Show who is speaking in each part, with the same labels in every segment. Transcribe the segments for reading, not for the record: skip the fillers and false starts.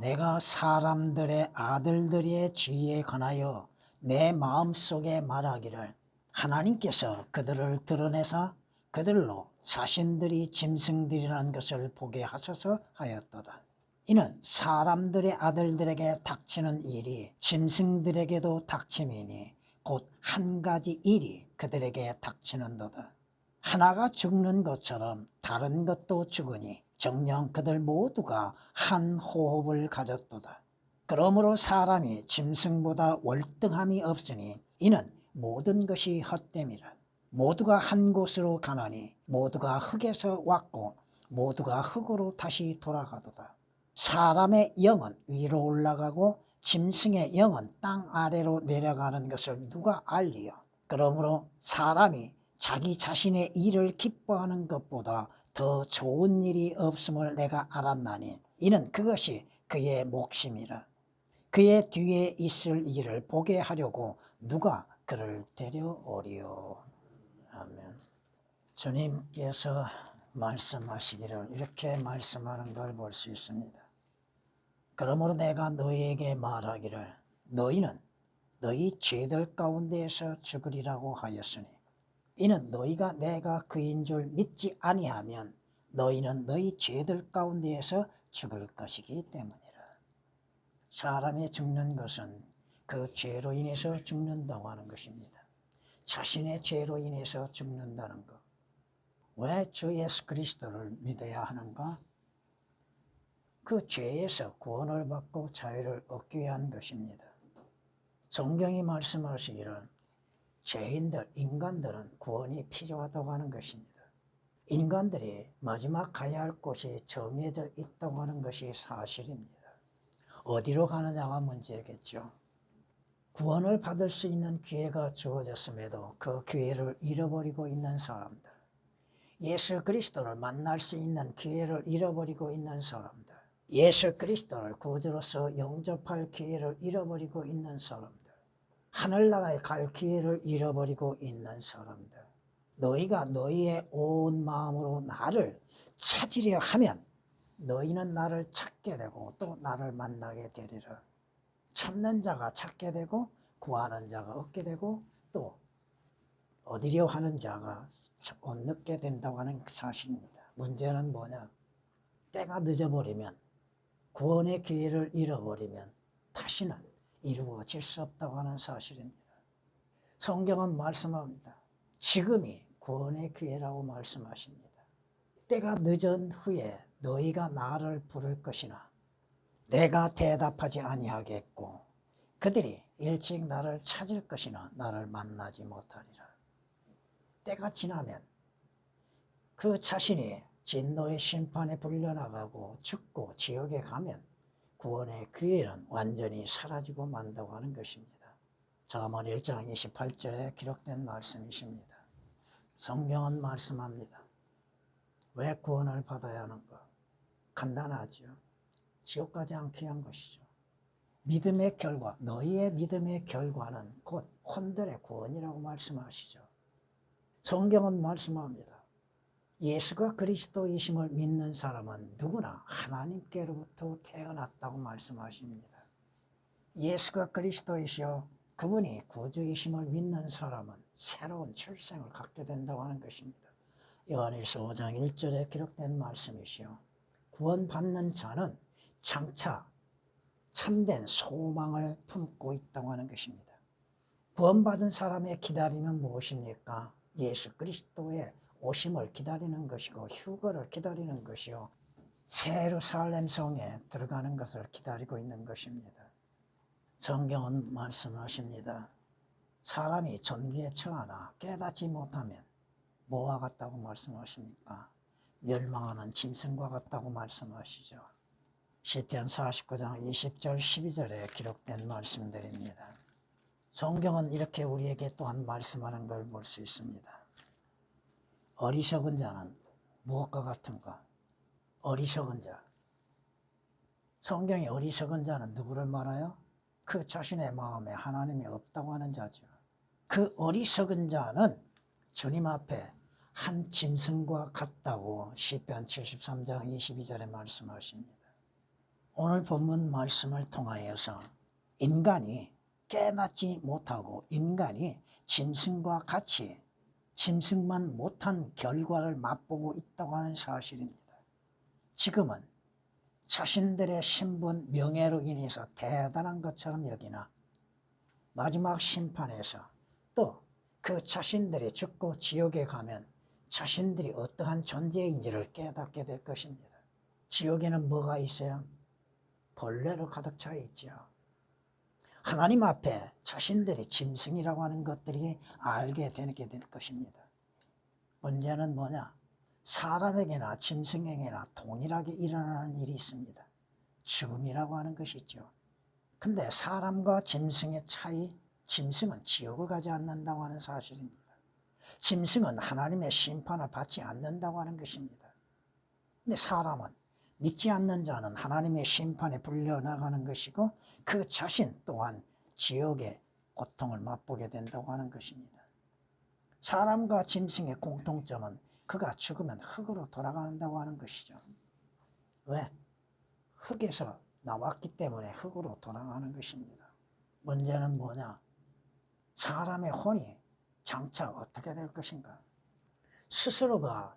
Speaker 1: 내가 사람들의 아들들의 죄에 관하여 내 마음속에 말하기를 하나님께서 그들을 드러내사 그들로 자신들이 짐승들이라는 것을 보게 하셔서 하였도다. 이는 사람들의 아들들에게 닥치는 일이 짐승들에게도 닥침이니 곧 한 가지 일이 그들에게 닥치는도다. 하나가 죽는 것처럼 다른 것도 죽으니 정녕 그들 모두가 한 호흡을 가졌도다. 그러므로 사람이 짐승보다 월등함이 없으니 이는 모든 것이 헛됨이라. 모두가 한 곳으로 가나니 모두가 흙에서 왔고 모두가 흙으로 다시 돌아가도다. 사람의 영은 위로 올라가고 짐승의 영은 땅 아래로 내려가는 것을 누가 알리요? 그러므로 사람이 자기 자신의 일을 기뻐하는 것보다 더 좋은 일이 없음을 내가 알았나니 이는 그것이 그의 몫임이라. 그의 뒤에 있을 일을 보게 하려고 누가 그를 데려오리요. 아멘. 주님께서 말씀하시기를 이렇게 말씀하는 걸 볼 수 있습니다. 그러므로 내가 너희에게 말하기를 너희는 너희 죄들 가운데에서 죽으리라고 하였으니 이는 너희가 내가 그인 줄 믿지 아니하면 너희는 너희 죄들 가운데에서 죽을 것이기 때문이라. 사람이 죽는 것은 그 죄로 인해서 죽는다고 하는 것입니다. 자신의 죄로 인해서 죽는다는 것. 왜 주 예수 그리스도를 믿어야 하는가? 그 죄에서 구원을 받고 자유를 얻기 위한 것입니다. 성경이 말씀하시기를 죄인들, 인간들은 구원이 필요하다고 하는 것입니다. 인간들이 마지막 가야 할 곳이 정해져 있다고 하는 것이 사실입니다. 어디로 가느냐가 문제겠죠. 구원을 받을 수 있는 기회가 주어졌음에도 그 기회를 잃어버리고 있는 사람들, 예수 그리스도를 만날 수 있는 기회를 잃어버리고 있는 사람들, 예수 그리스도를 구주로서 영접할 기회를 잃어버리고 있는 사람들, 하늘나라에 갈 기회를 잃어버리고 있는 사람들, 너희가 너희의 온 마음으로 나를 찾으려 하면 너희는 나를 찾게 되고 또 나를 만나게 되리라. 찾는 자가 찾게 되고 구하는 자가 얻게 되고 또 얻으려 하는 자가 얻게 된다고 하는 사실입니다. 문제는 뭐냐? 때가 늦어버리면 구원의 기회를 잃어버리면 다시는 이루어질 수 없다고 하는 사실입니다. 성경은 말씀합니다. 지금이 구원의 기회라고 말씀하십니다. 때가 늦은 후에 너희가 나를 부를 것이나 내가 대답하지 아니하겠고 그들이 일찍 나를 찾을 것이나 나를 만나지 못하리라. 때가 지나면 그 자신이 진노의 심판에 불려나가고 죽고 지옥에 가면 구원의 기회는 완전히 사라지고 만다고 하는 것입니다. 잠언 1장 28절에 기록된 말씀이십니다. 성경은 말씀합니다. 왜 구원을 받아야 하는가? 간단하죠. 지옥 가지 않게 한 것이죠. 믿음의 결과, 너희의 믿음의 결과는 곧 혼들의 구원이라고 말씀하시죠. 성경은 말씀합니다. 예수가 그리스도이심을 믿는 사람은 누구나 하나님께로부터 태어났다고 말씀하십니다. 예수가 그리스도이시여 그분이 구주이심을 믿는 사람은 새로운 출생을 갖게 된다고 하는 것입니다. 요한일서 5장 1절에 기록된 말씀이시요 구원받는 자는 장차 참된 소망을 품고 있다고 하는 것입니다. 구원받은 사람의 기다림은 무엇입니까? 예수 그리스도의 오심을 기다리는 것이고 휴거를 기다리는 것이요 새 예루살렘 성에 들어가는 것을 기다리고 있는 것입니다. 성경은 말씀하십니다. 사람이 전기에 처하나 깨닫지 못하면 뭐와 같다고 말씀하십니까? 멸망하는 짐승과 같다고 말씀하시죠. 시편 49장 20절 12절에 기록된 말씀들입니다. 성경은 이렇게 우리에게 또한 말씀하는 걸 볼 수 있습니다. 어리석은 자는 무엇과 같은가? 어리석은 자. 성경이 어리석은 자는 누구를 말하여? 그 자신의 마음에 하나님이 없다고 하는 자죠. 그 어리석은 자는 주님 앞에 한 짐승과 같다고 시편 73장 22절에 말씀하십니다. 오늘 본문 말씀을 통하여서 인간이 깨닫지 못하고 인간이 짐승과 같이 짐승만 못한 결과를 맛보고 있다고 하는 사실입니다. 지금은 자신들의 신분, 명예로 인해서 대단한 것처럼 여기나 마지막 심판에서 또 그 자신들이 죽고 지옥에 가면 자신들이 어떠한 존재인지를 깨닫게 될 것입니다. 지옥에는 뭐가 있어요? 벌레로 가득 차 있죠. 하나님 앞에 자신들이 짐승이라고 하는 것들이 알게 되게 될 것입니다. 문제는 뭐냐? 사람에게나 짐승에게나 동일하게 일어나는 일이 있습니다. 죽음이라고 하는 것이죠. 근데 사람과 짐승의 차이, 짐승은 지옥을 가지 않는다고 하는 사실입니다. 짐승은 하나님의 심판을 받지 않는다고 하는 것입니다. 근데 사람은 믿지 않는 자는 하나님의 심판에 불려나가는 것이고 그 자신 또한 지옥의 고통을 맛보게 된다고 하는 것입니다. 사람과 짐승의 공통점은 그가 죽으면 흙으로 돌아간다고 하는 것이죠. 왜? 흙에서 나왔기 때문에 흙으로 돌아가는 것입니다. 문제는 뭐냐? 사람의 혼이 장차 어떻게 될 것인가? 스스로가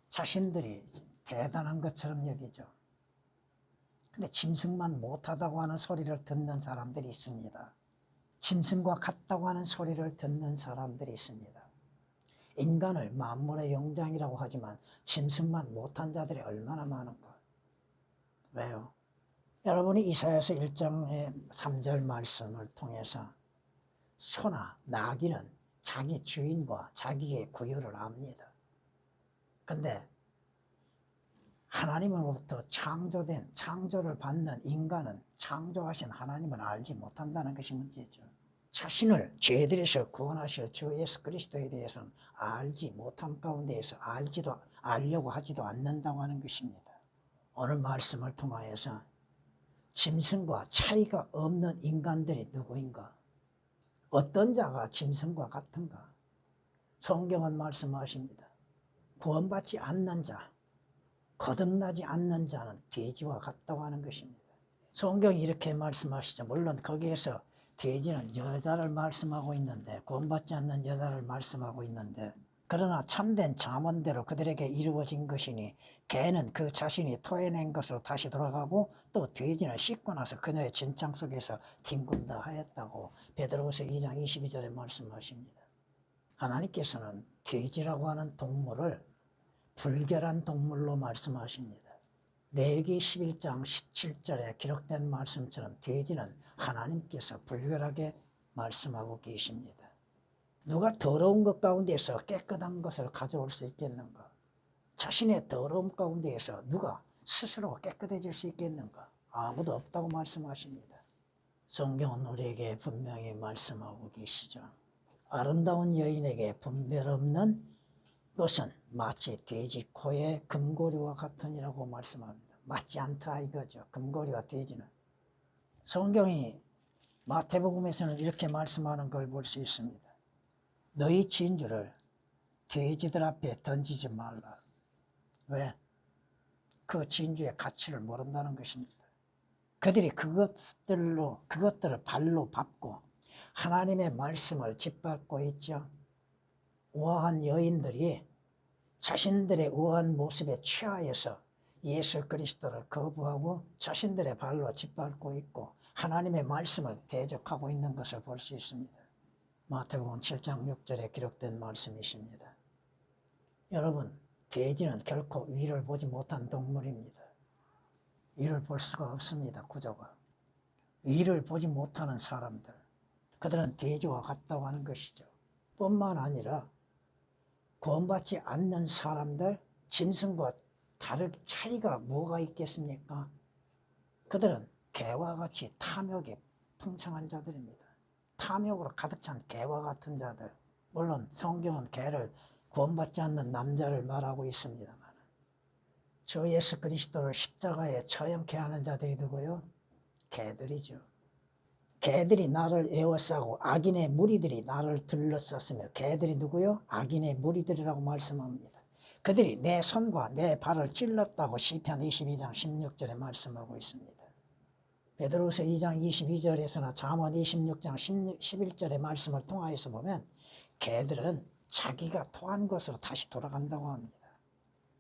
Speaker 1: 자신들이 대단한 것처럼 여기죠. 근데 짐승만 못하다고 하는 소리를 듣는 사람들이 있습니다. 짐승과 같다고 하는 소리를 듣는 사람들이 있습니다. 인간을 만물의 영장이라고 하지만 짐승만 못한 자들이 얼마나 많은가? 왜요? 여러분이 이사야서 1장의 3절 말씀을 통해서 소나 나귀는 자기 주인과 자기의 구유를 압니다. 근데 하나님으로부터 창조된 창조를 받는 인간은 창조하신 하나님을 알지 못한다는 것이 문제죠. 자신을 죄들에서 구원하실 주 예수 그리스도에 대해서는 알지 못함 가운데에서 알려고 하지도 않는다고 하는 것입니다. 오늘 말씀을 통하여서 짐승과 차이가 없는 인간들이 누구인가? 어떤 자가 짐승과 같은가? 성경은 말씀하십니다. 구원받지 않는 자, 거듭나지 않는 자는 돼지와 같다고 하는 것입니다. 성경이 이렇게 말씀하시죠. 물론 거기에서 돼지는 여자를 말씀하고 있는데 구원받지 않는 여자를 말씀하고 있는데 그러나 참된 잠언대로 그들에게 이루어진 것이니 개는 그 자신이 토해낸 것으로 다시 돌아가고 또 돼지는 씻고 나서 그녀의 진창 속에서 뒹군다 하였다고 베드로후서 2장 22절에 말씀하십니다. 하나님께서는 돼지라고 하는 동물을 불결한 동물로 말씀하십니다. 레위기 11장 17절에 기록된 말씀처럼 돼지는 하나님께서 불결하게 말씀하고 계십니다. 누가 더러운 것 가운데서 깨끗한 것을 가져올 수 있겠는가? 자신의 더러움 가운데에서 누가 스스로 깨끗해질 수 있겠는가? 아무도 없다고 말씀하십니다. 성경은 우리에게 분명히 말씀하고 계시죠. 아름다운 여인에게 분별 없는 것은 마치 돼지 코의 금고리와 같으니라고 말씀합니다. 맞지 않다 이거죠. 금고리와 돼지는. 성경이 마태복음에서는 이렇게 말씀하는 걸 볼 수 있습니다. 너희 진주를 돼지들 앞에 던지지 말라. 왜? 그 진주의 가치를 모른다는 것입니다. 그들이 그것들을 발로 밟고 하나님의 말씀을 짓밟고 있죠. 우아한 여인들이 자신들의 우아한 모습에 취하여서 예수 그리스도를 거부하고 자신들의 발로 짓밟고 있고 하나님의 말씀을 대적하고 있는 것을 볼 수 있습니다. 마태복음 7장 6절에 기록된 말씀이십니다. 여러분, 돼지는 결코 위를 보지 못한 동물입니다. 위를 볼 수가 없습니다. 구조가. 위를 보지 못하는 사람들, 그들은 돼지와 같다고 하는 것이죠. 뿐만 아니라 구원받지 않는 사람들, 짐승과 다를 차이가 뭐가 있겠습니까? 그들은 개와 같이 탐욕에 풍성한 자들입니다. 탐욕으로 가득 찬 개와 같은 자들. 물론 성경은 개를 구원받지 않는 남자를 말하고 있습니다만 주 예수 그리스도를 십자가에 처형케 하는 자들이 누구요? 개들이죠. 개들이 나를 에워싸고 악인의 무리들이 나를 둘러쌌으며 개들이 누구요? 악인의 무리들이라고 말씀합니다. 그들이 내 손과 내 발을 찔렀다고 시편 22장 16절에 말씀하고 있습니다. 베드로후서 2장 22절에서나 잠언 26장 11절의 말씀을 통하여서 보면 개들은 자기가 토한 곳으로 다시 돌아간다고 합니다.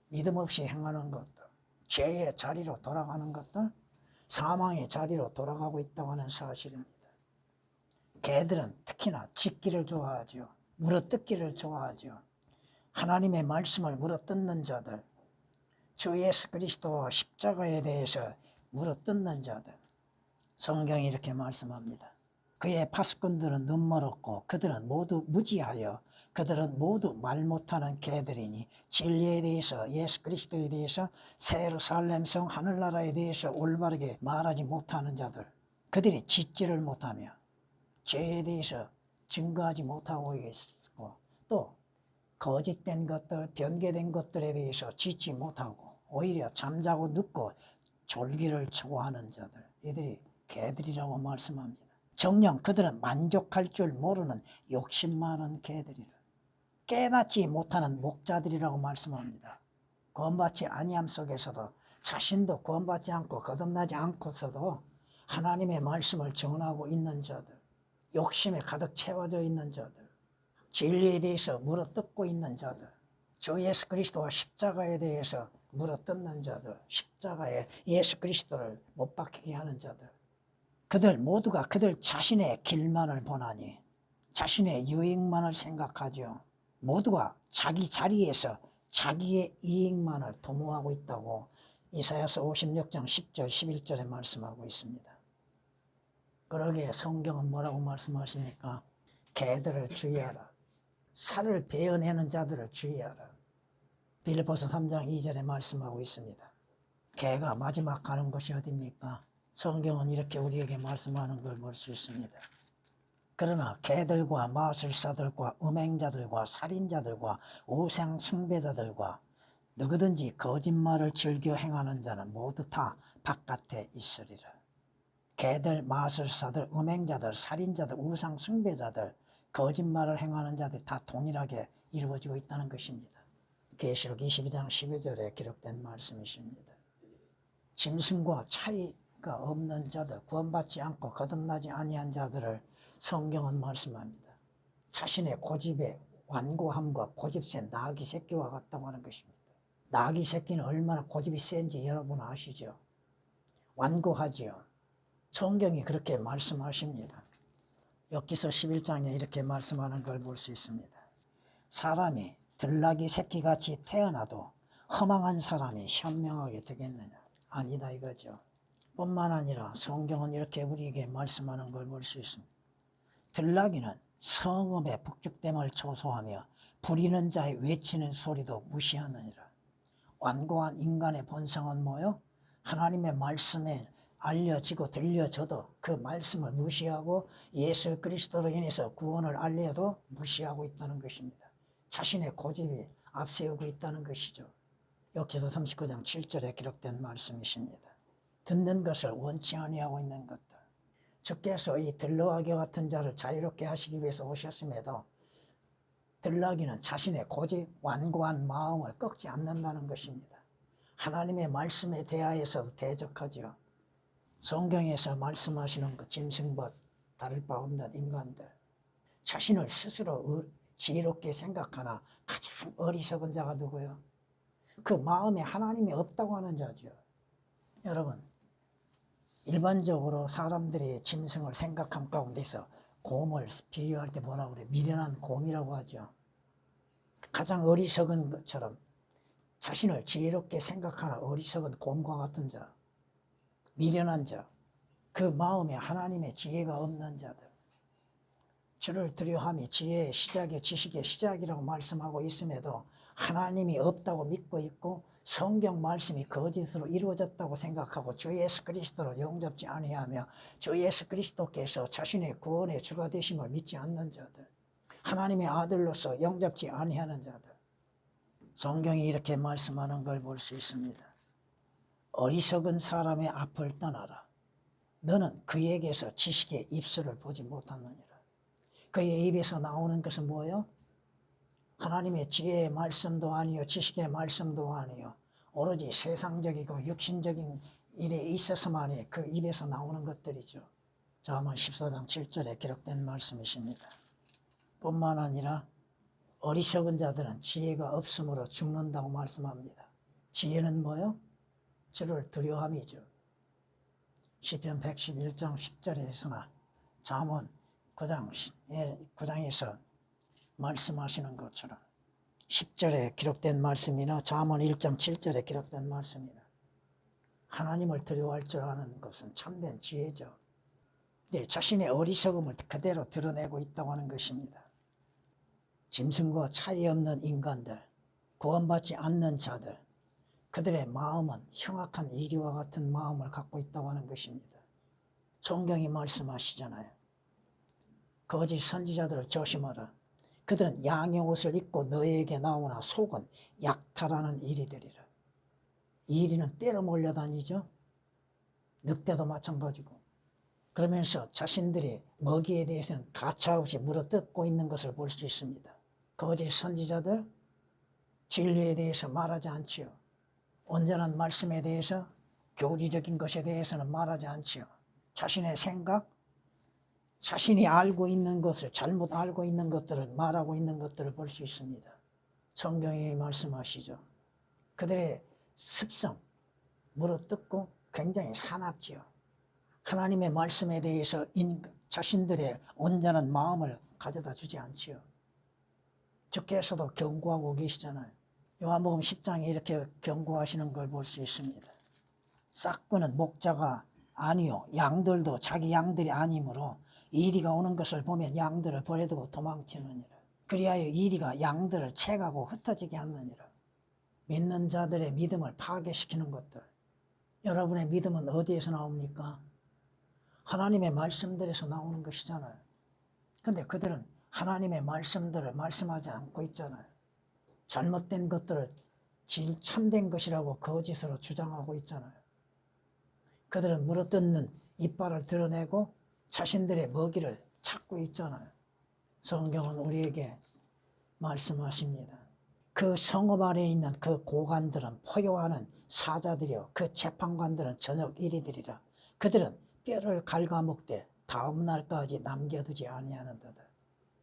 Speaker 1: 믿음 없이 행하는 것들, 죄의 자리로 돌아가는 것들, 사망의 자리로 돌아가고 있다고 하는 사실입니다. 개들은 특히나 짖기를 좋아하죠. 물어뜯기를 좋아하죠. 하나님의 말씀을 물어뜯는 자들, 주 예수 그리스도와 십자가에 대해서 물어뜯는 자들, 성경이 이렇게 말씀합니다. 그의 파수꾼들은 눈멀었고 그들은 모두 무지하여 그들은 모두 말 못하는 개들이니 진리에 대해서 예수 그리스도에 대해서 예루살렘 성 하늘나라에 대해서 올바르게 말하지 못하는 자들, 그들이 짖지를 못하며 죄에 대해서 증거하지 못하고 있고 또 거짓된 것들, 변개된 것들에 대해서 짖지 못하고 오히려 잠자고 눕고 졸기를 좋아하는 자들, 이들이 개들이라고 말씀합니다. 정녕 그들은 만족할 줄 모르는 욕심 많은 개들이라. 깨닫지 못하는 목자들이라고 말씀합니다. 구원받지 아니함 속에서도 자신도 구원받지 않고 거듭나지 않고서도 하나님의 말씀을 전하고 있는 자들, 욕심에 가득 채워져 있는 자들, 진리에 대해서 물어뜯고 있는 자들, 주 예수 그리스도와 십자가에 대해서 물어뜯는 자들, 십자가에 예수 그리스도를 못 박히게 하는 자들, 그들 모두가 그들 자신의 길만을 보나니 자신의 유익만을 생각하죠. 모두가 자기 자리에서 자기의 이익만을 도모하고 있다고 이사야서 56장 10절 11절에 말씀하고 있습니다. 그러기에 성경은 뭐라고 말씀하십니까? 개들을 주의하라. 살을 베어내는 자들을 주의하라. 빌립보서 3장 2절에 말씀하고 있습니다. 개가 마지막 가는 곳이 어디입니까? 성경은 이렇게 우리에게 말씀하는 걸 볼 수 있습니다. 그러나 개들과 마술사들과 음행자들과 살인자들과 우상 숭배자들과 누구든지 거짓말을 즐겨 행하는 자는 모두 다 바깥에 있으리라. 개들, 마술사들, 음행자들, 살인자들, 우상 숭배자들, 거짓말을 행하는 자들이 다 동일하게 이루어지고 있다는 것입니다. 계시록 22장 12절에 기록된 말씀이십니다. 짐승과 차이가 없는 자들, 구원받지 않고 거듭나지 아니한 자들을 성경은 말씀합니다. 자신의 고집의 완고함과 고집센 나귀 새끼와 같다고 하는 것입니다. 나귀 새끼는 얼마나 고집이 센지 여러분 아시죠? 완고하지요. 성경이 그렇게 말씀하십니다. 욥기서 11장에 이렇게 말씀하는 걸 볼 수 있습니다. 사람이 들나귀 새끼같이 태어나도 허망한 사람이 현명하게 되겠느냐? 아니다 이거죠. 뿐만 아니라 성경은 이렇게 우리에게 말씀하는 걸 볼 수 있습니다. 들나귀는 성읍의 북죽됨을 조소하며 부리는 자의 외치는 소리도 무시하느니라. 완고한 인간의 본성은 뭐요? 하나님의 말씀에 알려지고 들려져도 그 말씀을 무시하고 예수 그리스도로 인해서 구원을 알려도 무시하고 있다는 것입니다. 자신의 고집이 앞세우고 있다는 것이죠. 욥기서 39장 7절에 기록된 말씀이십니다. 듣는 것을 원치 아니하고 있는 것들. 주께서 이 들나귀 같은 자를 자유롭게 하시기 위해서 오셨음에도 들나귀는 자신의 고집, 완고한 마음을 꺾지 않는다는 것입니다. 하나님의 말씀에 대하여서도 대적하죠. 성경에서 말씀하시는 그 짐승과 다를 바 없는 인간들, 자신을 스스로 지혜롭게 생각하나 가장 어리석은 자가 누구요? 그 마음에 하나님이 없다고 하는 자죠. 여러분, 일반적으로 사람들이 짐승을 생각한 가운데서 곰을 비유할 때 뭐라고 그래? 미련한 곰이라고 하죠. 가장 어리석은 것처럼 자신을 지혜롭게 생각하나 어리석은 곰과 같은 자, 미련한 자, 그 마음에 하나님의 지혜가 없는 자들, 주를 두려워함이 지혜의 시작이 지식의 시작이라고 말씀하고 있음에도 하나님이 없다고 믿고 있고 성경 말씀이 거짓으로 이루어졌다고 생각하고 주 예수 그리스도를 영접지 아니하며 주 예수 그리스도께서 자신의 구원의 주가 되심을 믿지 않는 자들, 하나님의 아들로서 영접지 아니하는 자들, 성경이 이렇게 말씀하는 걸 볼 수 있습니다. 어리석은 사람의 앞을 떠나라. 너는 그에게서 지식의 입술을 보지 못하느니라. 그의 입에서 나오는 것은 뭐예요? 하나님의 지혜의 말씀도 아니요 지식의 말씀도 아니요 오로지 세상적이고 육신적인 일에 있어서만이 그 입에서 나오는 것들이죠. 잠언 14장 7절에 기록된 말씀이십니다. 뿐만 아니라 어리석은 자들은 지혜가 없으므로 죽는다고 말씀합니다. 지혜는 뭐요? 주를 두려움이죠. 시편 111장 10절에서나 잠언 9장에서 말씀하시는 것처럼 10절에 기록된 말씀이나 잠언 1장 7절에 기록된 말씀이나 하나님을 두려워할 줄 아는 것은 참된 지혜죠. 네, 자신의 어리석음을 그대로 드러내고 있다고 하는 것입니다. 짐승과 차이 없는 인간들, 구원받지 않는 자들, 그들의 마음은 흉악한 이리와 같은 마음을 갖고 있다고 하는 것입니다. 성경이 말씀하시잖아요. 거짓 선지자들을 조심하라. 그들은 양의 옷을 입고 너희에게 나오나 속은 약탈하는 이리들이라. 이리는 때로 몰려다니죠. 늑대도 마찬가지고. 그러면서 자신들이 먹이에 대해서는 가차없이 물어뜯고 있는 것을 볼 수 있습니다. 거짓 선지자들 진리에 대해서 말하지 않지요. 온전한 말씀에 대해서 교리적인 것에 대해서는 말하지 않지요. 자신의 생각, 자신이 알고 있는 것을 잘못 알고 있는 것들을 말하고 있는 것들을 볼 수 있습니다. 성경이 말씀하시죠. 그들의 습성, 물어뜯고 굉장히 사납지요. 하나님의 말씀에 대해서 자신들의 온전한 마음을 가져다 주지 않지요. 주께서도 경고하고 계시잖아요. 요한복음 10장에 이렇게 경고하시는 걸 볼 수 있습니다. 싹구는 목자가 아니요 양들도 자기 양들이 아니므로 이리가 오는 것을 보면 양들을 버려두고 도망치느니라. 그리하여 이리가 양들을 채가고 흩어지게 하느니라. 믿는 자들의 믿음을 파괴시키는 것들. 여러분의 믿음은 어디에서 나옵니까? 하나님의 말씀들에서 나오는 것이잖아요. 근데 그들은 하나님의 말씀들을 말씀하지 않고 있잖아요. 잘못된 것들을 참된 것이라고 거짓으로 주장하고 있잖아요. 그들은 물어뜯는 이빨을 드러내고 자신들의 먹이를 찾고 있잖아요. 성경은 우리에게 말씀하십니다. 그 성읍 안에 있는 그 고관들은 포효하는 사자들이요 그 재판관들은 저녁 이리들이라. 그들은 뼈를 갉아먹되 다음 날까지 남겨두지 아니하는도다.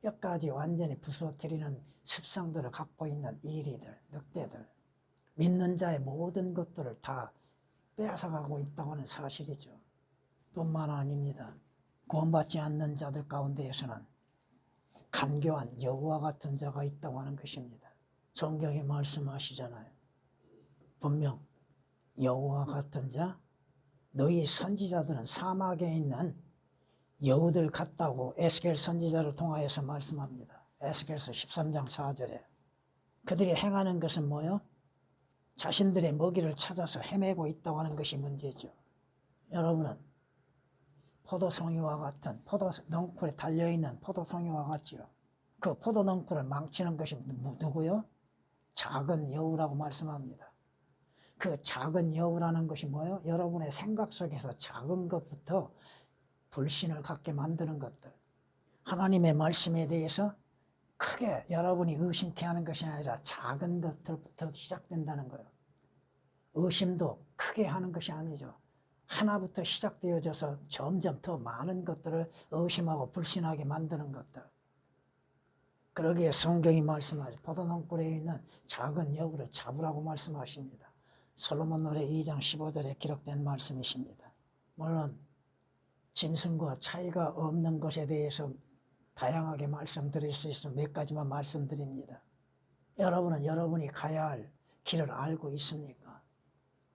Speaker 1: 뼈까지 완전히 부서뜨리는 습성들을 갖고 있는 이리들, 늑대들, 믿는 자의 모든 것들을 다 빼앗아가고 있다고 하는 사실이죠. 뿐만 아닙니다. 구원받지 않는 자들 가운데에서는 간교한 여우와 같은 자가 있다고 하는 것입니다. 성경이 말씀하시잖아요. 분명 여우와 같은 자, 너희 선지자들은 사막에 있는 여우들 같다고 에스겔 선지자를 통하여서 말씀합니다. 에스겔서 13장 4절에 그들이 행하는 것은 뭐요? 자신들의 먹이를 찾아서 헤매고 있다고 하는 것이 문제죠. 여러분은 포도송이와 같은 포도넝쿨에 달려있는 포도송이와 같지요. 그 포도넝쿨을 망치는 것이 누구요? 작은 여우라고 말씀합니다. 그 작은 여우라는 것이 뭐예요? 여러분의 생각 속에서 작은 것부터 불신을 갖게 만드는 것들. 하나님의 말씀에 대해서 크게 여러분이 의심케 하는 것이 아니라 작은 것들부터 시작된다는 거예요. 의심도 크게 하는 것이 아니죠. 하나부터 시작되어져서 점점 더 많은 것들을 의심하고 불신하게 만드는 것들. 그러기에 성경이 말씀하죠. 포도농굴에 있는 작은 여우를 잡으라고 말씀하십니다. 솔로몬 노래 2장 15절에 기록된 말씀이십니다. 물론 짐승과 차이가 없는 것에 대해서 다양하게 말씀드릴 수 있으면 몇 가지만 말씀드립니다. 여러분은 여러분이 가야 할 길을 알고 있습니까?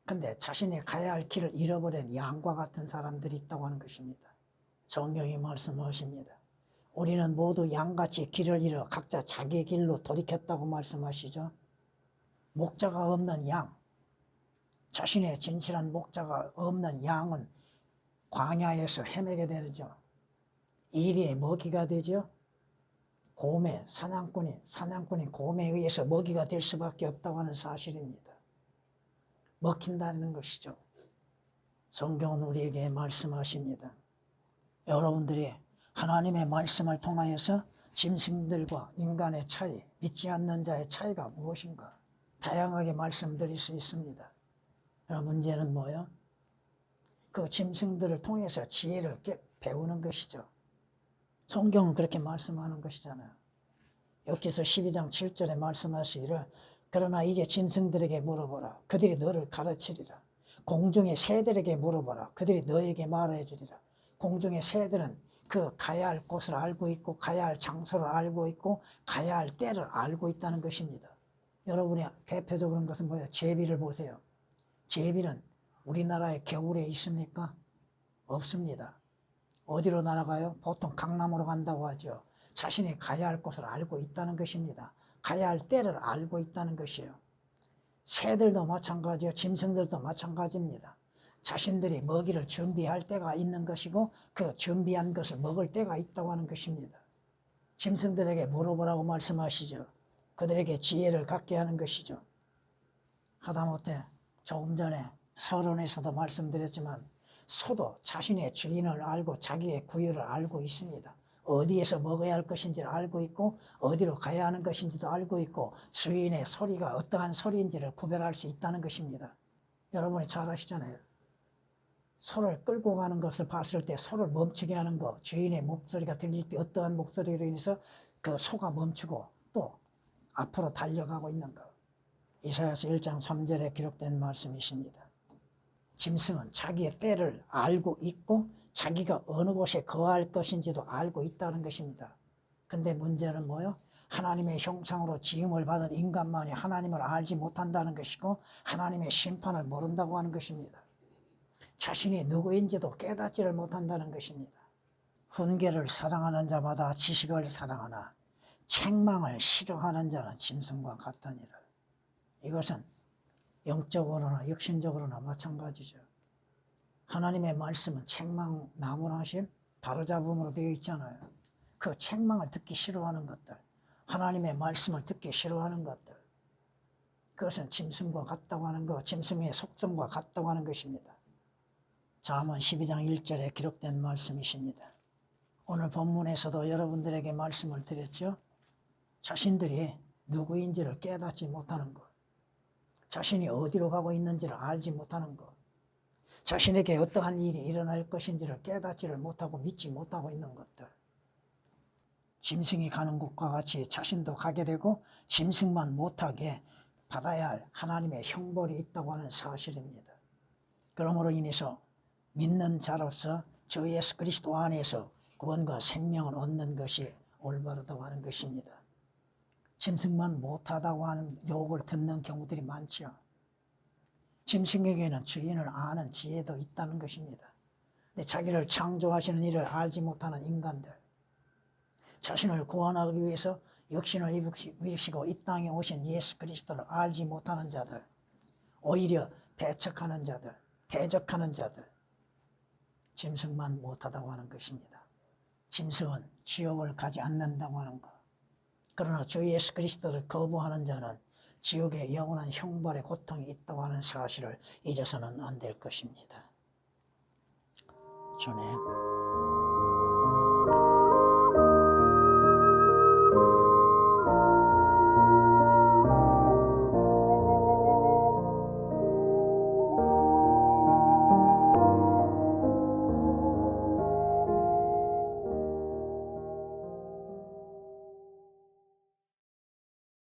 Speaker 1: 근데 자신이 가야 할 길을 잃어버린 양과 같은 사람들이 있다고 하는 것입니다. 성경이 말씀하십니다. 우리는 모두 양같이 길을 잃어 각자 자기 길로 돌이켰다고 말씀하시죠. 목자가 없는 양, 자신의 진실한 목자가 없는 양은 광야에서 헤매게 되죠. 이리의 먹이가 되죠. 곰의 사냥꾼이 곰에 의해서 먹이가 될 수밖에 없다고 하는 사실입니다. 먹힌다는 것이죠. 성경은 우리에게 말씀하십니다. 여러분들이 하나님의 말씀을 통하여서 짐승들과 인간의 차이, 믿지 않는 자의 차이가 무엇인가? 다양하게 말씀드릴 수 있습니다. 그러나 문제는 뭐예요? 그 짐승들을 통해서 지혜를 배우는 것이죠. 성경은 그렇게 말씀하는 것이잖아요. 욥기서 12장 7절에 말씀하시기를 그러나 이제 짐승들에게 물어보라. 그들이 너를 가르치리라. 공중의 새들에게 물어보라. 그들이 너에게 말해 주리라. 공중의 새들은 그 가야 할 곳을 알고 있고 가야 할 장소를 알고 있고 가야 할 때를 알고 있다는 것입니다. 여러분이 대표적으로 그런 것은 뭐예요? 제비를 보세요. 제비는 우리나라의 겨울에 있습니까? 없습니다. 어디로 날아가요? 보통 강남으로 간다고 하죠. 자신이 가야 할 곳을 알고 있다는 것입니다. 가야 할 때를 알고 있다는 것이에요. 새들도 마찬가지요. 짐승들도 마찬가지입니다. 자신들이 먹이를 준비할 때가 있는 것이고 그 준비한 것을 먹을 때가 있다고 하는 것입니다. 짐승들에게 물어보라고 말씀하시죠. 그들에게 지혜를 갖게 하는 것이죠. 하다못해 조금 전에 서론에서도 말씀드렸지만 소도 자신의 주인을 알고 자기의 구유를 알고 있습니다. 어디에서 먹어야 할 것인지를 알고 있고 어디로 가야 하는 것인지도 알고 있고 주인의 소리가 어떠한 소리인지를 구별할 수 있다는 것입니다. 여러분이 잘 아시잖아요. 소를 끌고 가는 것을 봤을 때 소를 멈추게 하는 것, 주인의 목소리가 들릴 때 어떠한 목소리로 인해서 그 소가 멈추고 또 앞으로 달려가고 있는 것. 이사야서 1장 3절에 기록된 말씀이십니다. 짐승은 자기의 때를 알고 있고 자기가 어느 곳에 거할 것인지도 알고 있다는 것입니다. 근데 문제는 뭐예요? 하나님의 형상으로 지음을 받은 인간만이 하나님을 알지 못한다는 것이고 하나님의 심판을 모른다고 하는 것입니다. 자신이 누구인지도 깨닫지를 못한다는 것입니다. 훈계를 사랑하는 자마다 지식을 사랑하나 책망을 싫어하는 자는 짐승과 같으니라. 이것은 영적으로나 육신적으로나 마찬가지죠. 하나님의 말씀은 책망, 나무라심, 바로잡음으로 되어 있잖아요. 그 책망을 듣기 싫어하는 것들, 하나님의 말씀을 듣기 싫어하는 것들, 그것은 짐승과 같다고 하는 것, 짐승의 속성과 같다고 하는 것입니다. 잠언 12장 1절에 기록된 말씀이십니다. 오늘 본문에서도 여러분들에게 말씀을 드렸죠. 자신들이 누구인지를 깨닫지 못하는 것, 자신이 어디로 가고 있는지를 알지 못하는 것, 자신에게 어떠한 일이 일어날 것인지를 깨닫지를 못하고 믿지 못하고 있는 것들. 짐승이 가는 곳과 같이 자신도 가게 되고 짐승만 못하게 받아야 할 하나님의 형벌이 있다고 하는 사실입니다. 그러므로 인해서 믿는 자로서 주 예수 그리스도 안에서 구원과 생명을 얻는 것이 올바르다고 하는 것입니다. 짐승만 못하다고 하는 욕을 듣는 경우들이 많죠. 짐승에게는 주인을 아는 지혜도 있다는 것입니다. 근데 자기를 창조하시는 이를 알지 못하는 인간들, 자신을 구원하기 위해서 육신을 입으시고 이 땅에 오신 예수 그리스도를 알지 못하는 자들, 오히려 배척하는 자들, 대적하는 자들, 짐승만 못하다고 하는 것입니다. 짐승은 지옥을 가지 않는다고 하는 것. 그러나 주 예수 그리스도를 거부하는 자는 지옥의 영원한 형벌의 고통이 있다고 하는 사실을 잊어서는 안 될 것입니다. 주님.